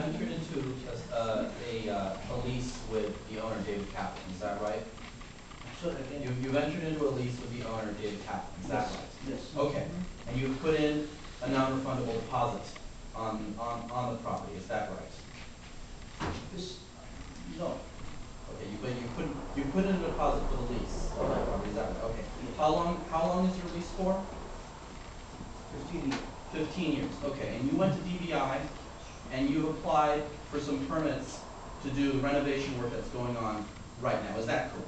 entered into a lease with the owner, David Kaplan, is that right? Sorry, again. You've entered into a lease with the owner, David Kaplan, is that Yes. right? Yes. Okay, and you've put in a non-refundable deposit on the property, is that right? This, no. Okay, you put in a deposit for the lease on that property, is that right? Okay. How long is your lease for? 15 years. 15 years, okay. And you went to DBI and you applied for some permits to do the renovation work that's going on right now, is that correct?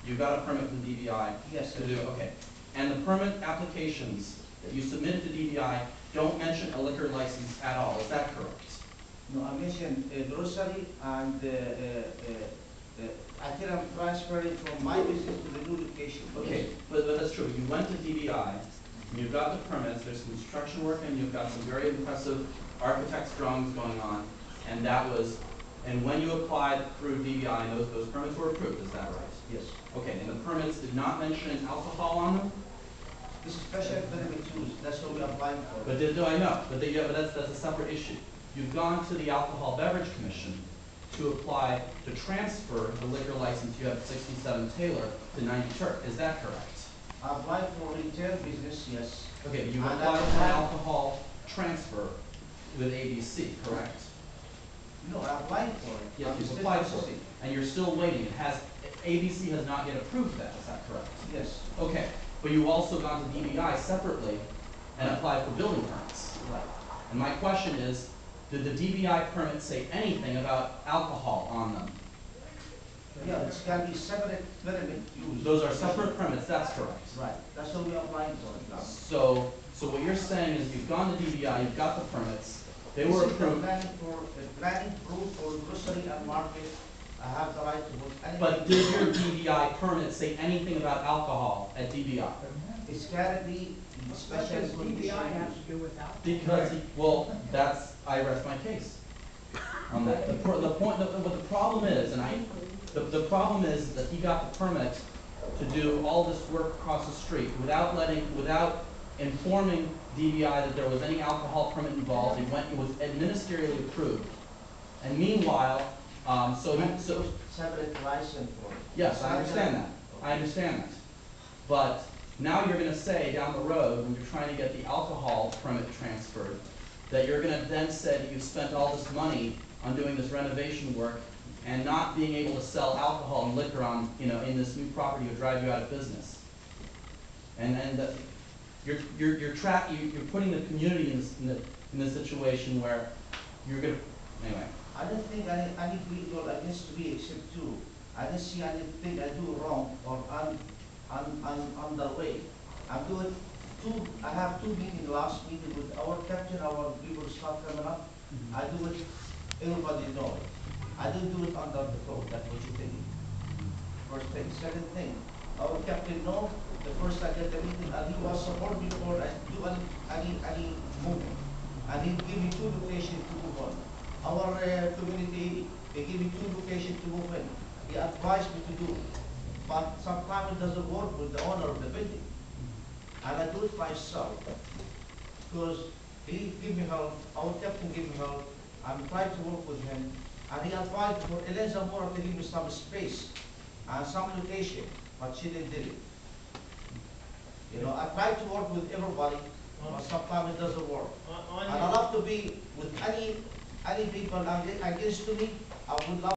You got a permit from DBI Yes, to do, okay. And the permit applications that you submitted to DBI don't mention a liquor license at all, is that correct? No, I mentioned grocery and I think I'm transferring from my business to the new location. Okay, but that's true. You went to DBI, and you've got the permits, there's construction work, and you've got some very impressive architect's drawings going on, and when you applied through DBI, those permits were approved, is that right? Yes. Okay, and the permits did not mention alcohol on them? This is special permit use, that's what we're applying for. But I know, but that's a separate issue. You've gone to the Alcohol Beverage Commission to apply to transfer the liquor license you have at 67 Taylor to 90 Turk, is that correct? I applied for retail business, yes. Okay, you And applied I for an have- alcohol transfer with ABC, correct? No, I applied for it. Yes, I'm you've still applied for it, processing. and you're still waiting. ABC has not yet approved that, is that correct? Yes, Okay, but you've also gone to DBI separately and applied for building permits. right. And my question is, did the DBI permit say anything about alcohol on them? Yeah, it's got to be separate permit use. Those are separate permits, that's correct. Right, that's what we're applying for now. So what you're saying is you've gone to DBI, you've got the permits, they were This is the approved. planning proof for grocery and market. I have the right to put anything. But did your DBI permit say anything about alcohol at DBI? It's gotta be special What does DBI have conditions. to do with that? Because, I rest my case on that. What the problem is, the problem is that he got the permit to do all this work across the street without informing DBI that there was any alcohol permit involved. It was ministerially approved. And meanwhile, Separate license for it. yes, I understand that. I understand that. But now you're going to say down the road, when you're trying to get the alcohol permit transferred, that you're going to then say that you've spent all this money on doing this renovation work and not being able to sell alcohol and liquor on, in this new property would drive you out of business. And you're putting the community in this situation where you're going to, anyway. I don't think any legal against me except two. I don't see anything I do wrong or underway. I have two meetings last meeting with our captain, our people start coming up. I do it, everybody knows. I don't do it under the code, that's what you think. First thing. Second thing, our captain knows the first I get the meeting and he was support before I do any movement. And he give me two locations to move on. Our community, they give me two locations to move in. He advised me to do it. But sometimes it doesn't work with the owner of the building. And I do it myself. Because he give me help, our captain give me help. I'm trying to work with him. And he advised for Eliza Moore to give me some space and some location, but she didn't do it. I try to work with everybody, but sometimes it doesn't work. And I love to be with any people against me. I would love